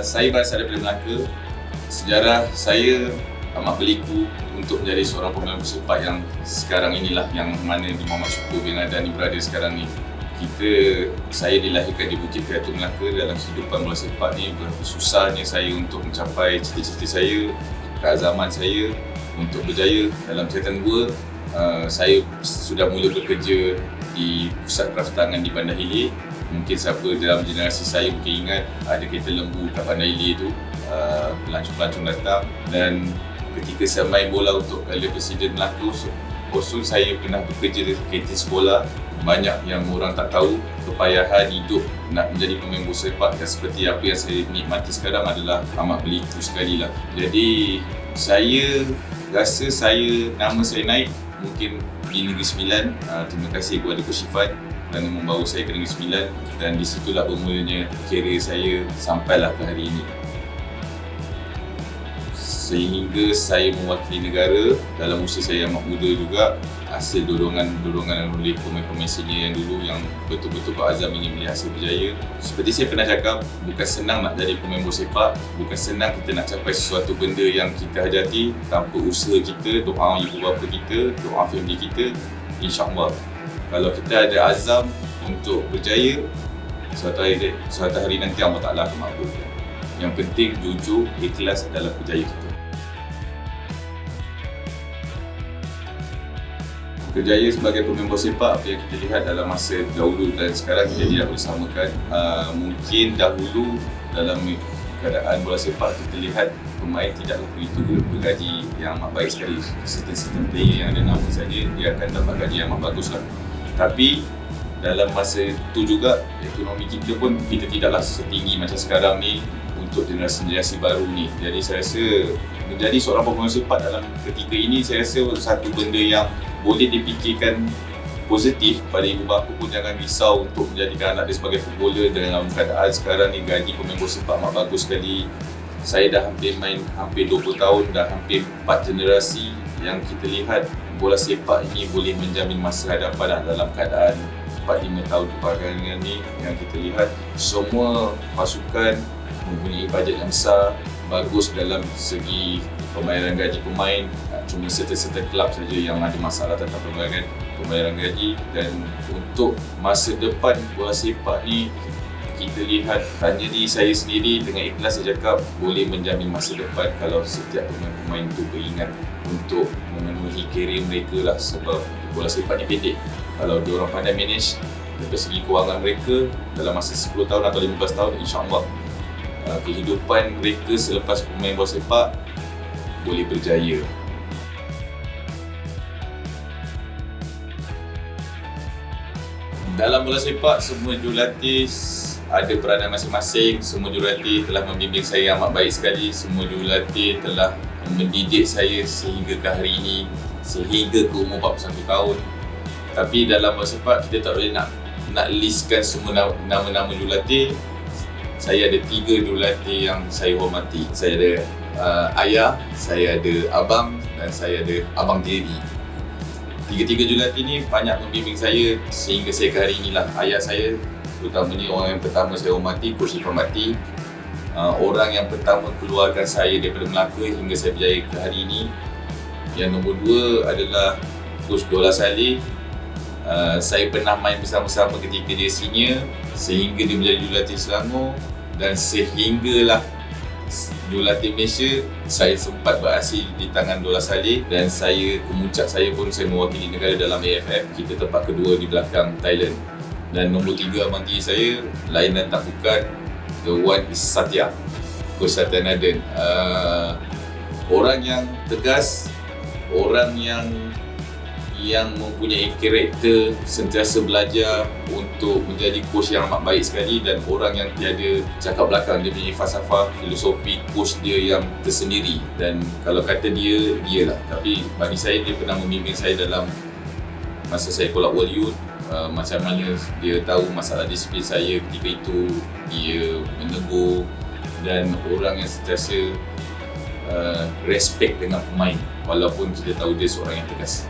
Saya berasal daripada Melaka. Sejarah saya amat berliku untuk menjadi seorang pemain bola sepak yang sekarang inilah, yang mana di Muhammad Syukur bin Adani berada sekarang ni. Saya dilahirkan di Bukit Piatu Melaka. Dalam kehidupan bola sepak ni, berapa susahnya saya untuk mencapai cita-cita saya, keazaman saya untuk berjaya. Dalam tingkatan 2, saya sudah mula bekerja di pusat kraftangan di Bandar Hilir. Mungkin siapa dalam generasi saya mungkin ingat ada kereta lembu kat Bandar Hilir tu, pelancong-pelancong datang. Dan ketika saya main bola untuk Piala Presiden Melaka, khusus saya pernah bekerja di kereta sekolah. Banyak yang orang tak tahu kepayahan hidup nak menjadi pemain bola sepak, dan seperti apa yang saya nikmati sekarang adalah amat berliku sekali lah. Jadi saya rasa nama saya naik mungkin di Negeri Sembilan. Terima kasih kepada Coach Ifan kerana membawa saya ke Negeri Sembilan, dan di situlah bermulanya karier saya sampailah ke hari ini. Sehingga saya mewakili negara dalam usia saya amat muda juga, hasil dorongan oleh pemain-pemain senior yang dulu yang betul-betul berazam ingin melihat saya berjaya. Seperti saya pernah cakap, bukan senang nak jadi pemain bola sepak, bukan senang kita nak capai sesuatu benda yang kita hajati tanpa usaha kita, doa ibu bapa kita, doa family kita. InsyaAllah, kalau kita ada azam untuk berjaya, suatu hari nanti Allah Ta'ala akan makbulkan. Yang penting jujur, ikhlas dalam kerjaya kita. Kerjaya sebagai pemain bola sepak, apa yang kita lihat dalam masa dahulu dan sekarang kita tidak boleh samakan. Mungkin dahulu dalam keadaan bola sepak kita lihat pemain tidaklah begitu bergaji yang amat baik sekali. Certain player yang ada nama saja dia akan dapat gaji yang amat bagus lah. Tapi dalam masa itu juga ekonomi kita pun kita tidaklah setinggi macam sekarang ni untuk generasi baru ni. Jadi saya rasa menjadi seorang pemain sepak dalam ketika ini, saya rasa satu benda yang boleh dipikirkan positif. Pada ibu bapa pun jangan risau untuk menjadikan anak dia sebagai footballer. Dalam keadaan sekarang ni gaji pemain bola sepak amat bagus sekali. Saya dah hampir 20 tahun, dah hampir 4 generasi yang kita lihat bola sepak ini boleh menjamin masa hadapan dalam keadaan 4-5 tahun kebelakangan ni. Yang kita lihat semua pasukan mempunyai bajet yang besar, bagus dalam segi pembayaran gaji pemain. Cuma serta-serta kelab saja yang ada masalah tentang pembayaran gaji. Dan untuk masa depan bola sepak ni, kita lihat, tanya diri saya sendiri, dengan ikhlas saya cakap boleh menjamin masa depan kalau setiap pemain-pemain itu beringat untuk memenuhi karier mereka lah. Sebab bola sepak ni pendek. Kalau diorang pandai manage dari segi kewangan mereka dalam masa 10 tahun atau 15 tahun, insyaAllah kehidupan mereka selepas pemain bola sepak boleh berjaya. Dalam bola sepak, semua jurulatih ada peranan masing-masing. Semua jurulatih telah membimbing saya amat baik sekali. Semua jurulatih telah mendidik saya sehingga ke hari ini, sehingga ke umur 41 tahun. Tapi dalam bola sepak, kita tak boleh nak listkan semua nama-nama jurulatih. Saya ada 3 jurulatih yang saya hormati. Saya ada ayah, saya ada abang, dan saya ada abang tiri. 3 jurulatih ni banyak membimbing saya sehingga saya ke hari inilah. Ayah saya terutamanya orang yang pertama saya hormati, Coach Ifan Bati. Orang yang pertama keluarkan saya daripada Melaka hingga saya berjaya ke hari ini. Yang nombor 2 adalah Coach Dola Saleh. Saya pernah main bersama-sama ketika dia senior sehingga dia menjadi jurulatih Selangor, dan sehinggalah jurulatih Malaysia saya sempat beraksi di tangan Dola Saleh, dan kemuncak saya pun saya mewakili negara dalam AFF. Kita tempat kedua di belakang Thailand. Dan nombor 3 abang tiri saya lain dan tak bukan, the one is Satya, Coach Satya Naden. Orang yang tegas, orang yang mempunyai karakter, sentiasa belajar untuk menjadi coach yang amat baik sekali, dan orang yang tiada cakap belakang. Dia punya falsafah, filosofi coach dia yang tersendiri, dan kalau kata dia lah. Tapi bagi saya, dia pernah membimbing saya dalam masa saya kolak World Youth. Macam mana dia tahu masalah disiplin saya ketika itu, dia menegur, dan orang yang sentiasa respect dengan pemain walaupun kita tahu dia seorang yang tegas.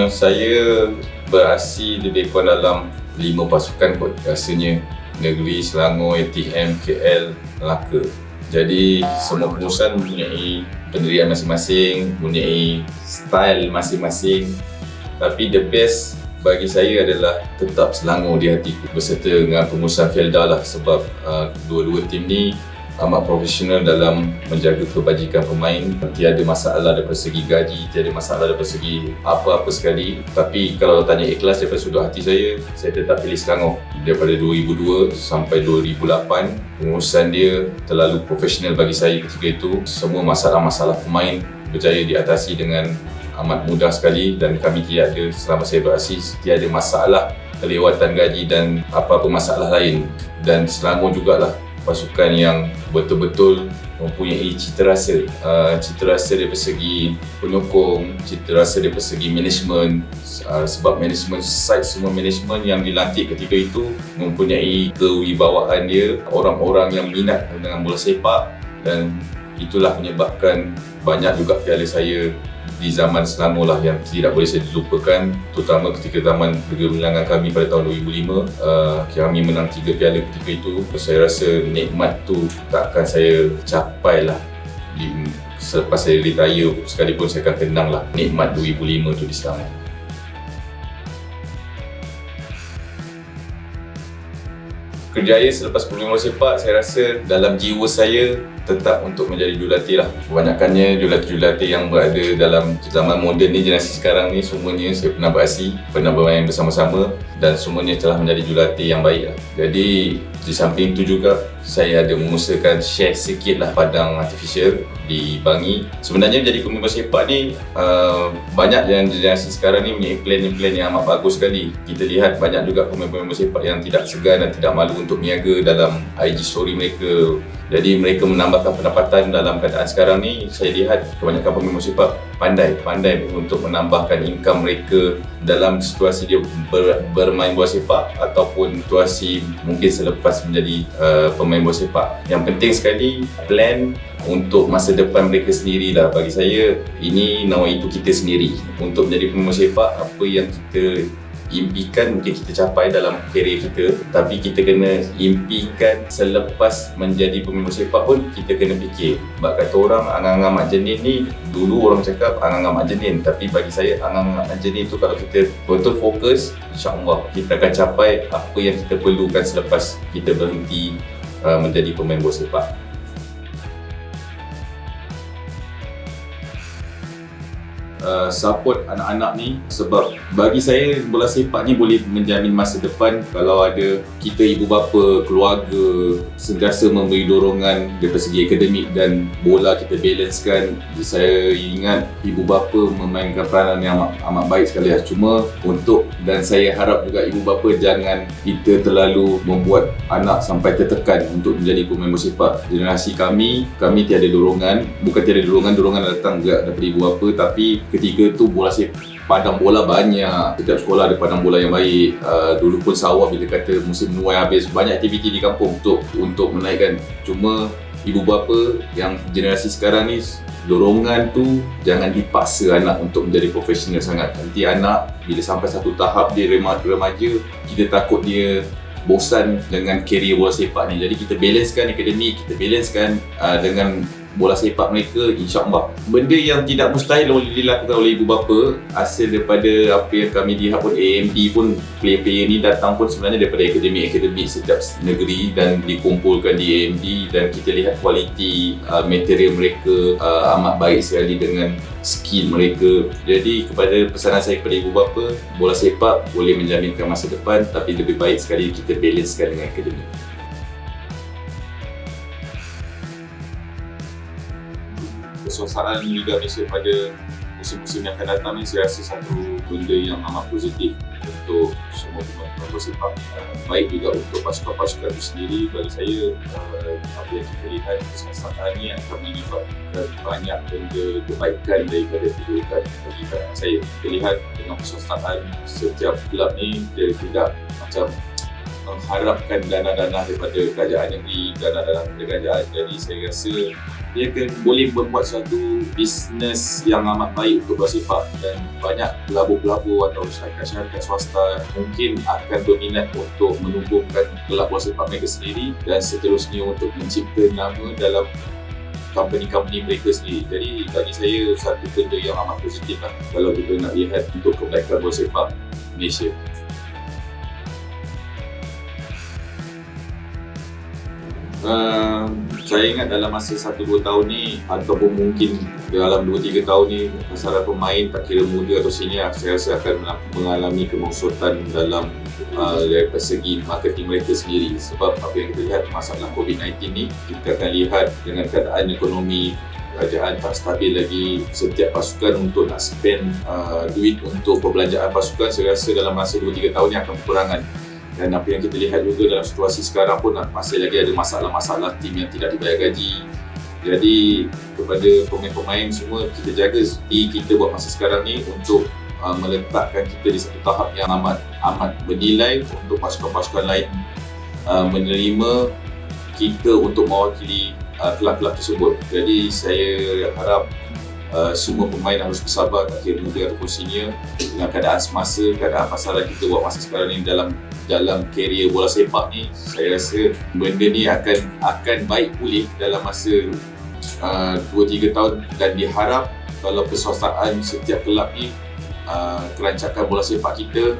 Saya beraksi lebih kurang dalam 5 pasukan kot rasanya. Negeri, Selangor, ATM, KL, Melaka. Jadi semua pengurusan mempunyai pendirian masing-masing, mempunyai style masing-masing. Tapi the best bagi saya adalah tetap Selangor di hatiku berserta dengan pengurusan Felda lah, sebab dua-dua tim ni amat profesional dalam menjaga kebajikan pemain. Tiada masalah daripada segi gaji, tiada masalah daripada segi apa-apa sekali. Tapi kalau tanya ikhlas daripada sudut hati saya tetap pilih Selangor. Daripada 2002 sampai 2008, pengurusan dia terlalu profesional bagi saya ketika itu. Semua masalah-masalah pemain berjaya diatasi dengan amat mudah sekali dan kami tidak ada, selama saya beraksi, tiada masalah kelewatan gaji dan apa-apa masalah lain. Dan Selangor jugalah pasukan yang betul-betul mempunyai cita rasa daripada segi penyokong, cita rasa daripada segi management, sebab management side, semua management yang dilantik ketika itu mempunyai kewibawaan dia, orang-orang yang minat dengan bola sepak, dan itulah menyebabkan banyak juga piala saya di zaman Selangor lah yang tidak boleh saya dilupakan, terutama ketika zaman kegemilangan kami pada tahun 2005. Kami menang 3 piala ketika itu. Saya rasa nikmat tu takkan saya capai lah selepas saya retire, sekalipun saya akan kenang lah nikmat 2005 tu di Selangor. Kerjaya selepas bermain bola sepak, saya rasa dalam jiwa saya tetap untuk menjadi jurulatih lah. Kebanyakannya jurulatih-jurulatih yang berada dalam zaman moden ni, generasi sekarang ni, semuanya saya pernah beraksi, pernah bermain bersama-sama dan semuanya telah menjadi jurulatih yang baik lah. Jadi di samping itu juga saya ada mengusahakan share sikit lah padang artificial di Bangi. Sebenarnya menjadi pemain bola sepak ni banyak yang generasi sekarang ni punya plan yang amat bagus sekali. Kita lihat banyak juga pemain-pemain bola sepak yang tidak segan dan tidak malu untuk berniaga dalam IG story mereka. Jadi mereka menambahkan pendapatan dalam keadaan sekarang ni. Saya lihat kebanyakan pemain bola sepak pandai untuk menambahkan income mereka dalam situasi dia bermain bola sepak ataupun situasi mungkin selepas menjadi pemain bola sepak. Yang penting sekali plan untuk masa depan mereka sendirilah. Bagi saya ini nawa itu kita sendiri untuk menjadi pemain bola sepak. Apa yang kita impikan mungkin kita capai dalam karier kita, tapi kita kena impikan selepas menjadi pemain bola sepak pun kita kena fikir. Sebab kata orang angang-angang mak jenin ni, dulu orang cakap angang-angang mak jenin, tapi bagi saya angang-angang mak jenin tu kalau kita betul fokus, insya-Allah kita akan capai apa yang kita perlukan selepas kita berhenti menjadi pemain bola sepak. Support anak-anak ni, sebab bagi saya bola sepak ni boleh menjamin masa depan kalau ada kita ibu bapa, keluarga sentiasa memberi dorongan daripada segi akademik dan bola kita balancekan. Saya ingat ibu bapa memainkan peranan yang amat baik sekali lah. Cuma dan saya harap juga ibu bapa jangan kita terlalu membuat anak sampai tertekan untuk menjadi pemain bola sepak. Generasi kami tiada dorongan, bukan tiada dorongan datang juga daripada ibu bapa, tapi ketika itu padang bola banyak, setiap sekolah ada padang bola yang baik. Dulu pun sawah bila kata musim menuai habis, banyak aktiviti di kampung untuk menaikkan. Cuma ibu bapa yang generasi sekarang ni, dorongan tu jangan dipaksa anak untuk menjadi profesional sangat. Nanti anak bila sampai satu tahap dia remaja, kita takut dia bosan dengan karier bola sepak ni. Jadi kita balancekan akademik, kita balancekan dengan bola sepak mereka, insya-Allah. Benda yang tidak mustahil boleh dilakukan oleh ibu bapa. Hasil daripada apa yang kami lihat pun, AMD pun player-player ni datang pun sebenarnya daripada akademik setiap negeri dan dikumpulkan di AMD, dan kita lihat kualiti material mereka amat baik sekali dengan skill mereka. Jadi kepada pesanan saya kepada ibu bapa, bola sepak boleh menjaminkan masa depan, tapi lebih baik sekali kita balancekan dengan akademik. Kesusahan Liga Malaysia pada musim-musim yang akan datang ni, saya rasa satu benda yang amat positif untuk semua pemain bola sepak, baik juga untuk pasukan-pasukan itu sendiri. Bagi saya, apa yang kita lihat kesusahan ni akan menyebabkan banyak benda kebaikan daripada kedudukan bagi pandangan saya. Kita lihat dengan kesusahan setiap kelab ni, dia tidak macam mengharapkan dana-dana daripada kerajaan negeri, dana-dana daripada kerajaan. Jadi saya rasa dia akan boleh membuat satu bisnes yang amat baik untuk bola sepak, dan banyak pelabur-pelabur atau syarikat-syarikat swasta mungkin akan berminat untuk menubuhkan kelab bola sepak mereka sendiri dan seterusnya untuk mencipta nama dalam company-company mereka sendiri. Jadi bagi saya satu benda yang amat positif lah kalau kita nak lihat untuk kebaikan bola sepak Malaysia. Saya ingat dalam masa 1-2 tahun ni, ataupun mungkin dalam 2-3 tahun ni, pasaran pemain tak kira muda atau senior, saya rasa akan mengalami kemerosotan dalam dari segi marketing mereka sendiri. Sebab apa yang kita lihat, masalah COVID-19 ni, kita akan lihat dengan keadaan ekonomi kerajaan tak stabil lagi, setiap pasukan untuk nak spend duit untuk perbelanjaan pasukan, saya rasa dalam masa 2-3 tahun ni akan berkurangan. Dan apa yang kita lihat juga dalam situasi sekarang pun masih lagi ada masalah-masalah tim yang tidak dibayar gaji. Jadi kepada pemain-pemain semua, kita jaga diri kita buat masa sekarang ni untuk meletakkan kita di satu tahap yang amat bernilai untuk pasukan-pasukan lain menerima kita untuk mewakili kelab-kelab tersebut. Jadi saya harap semua pemain harus bersabar, tak kira muda ataupun senior, dengan keadaan semasa, keadaan pasaran kita buat masa sekarang ni dalam karier bola sepak ni. Saya rasa benda ni akan baik pulih dalam masa 2-3 tahun, dan diharap kalau perswastaan setiap kelab ni, kerancakan bola sepak kita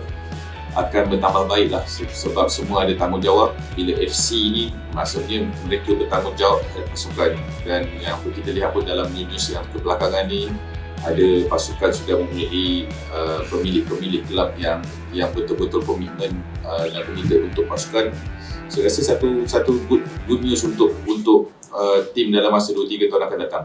akan bertambah baiklah, sebab semua ada tanggungjawab. Bila FC ni, maksudnya mereka bertanggungjawab terhadap pasukan, dan yang kita lihat pun dalam news yang kebelakangan ni, ada pasukan sudah memiliki pemilik-pemilik kelab yang betul-betul komitmen dan committed untuk pasukan. Saya rasa satu good news untuk tim dalam masa 2-3 tahun akan datang.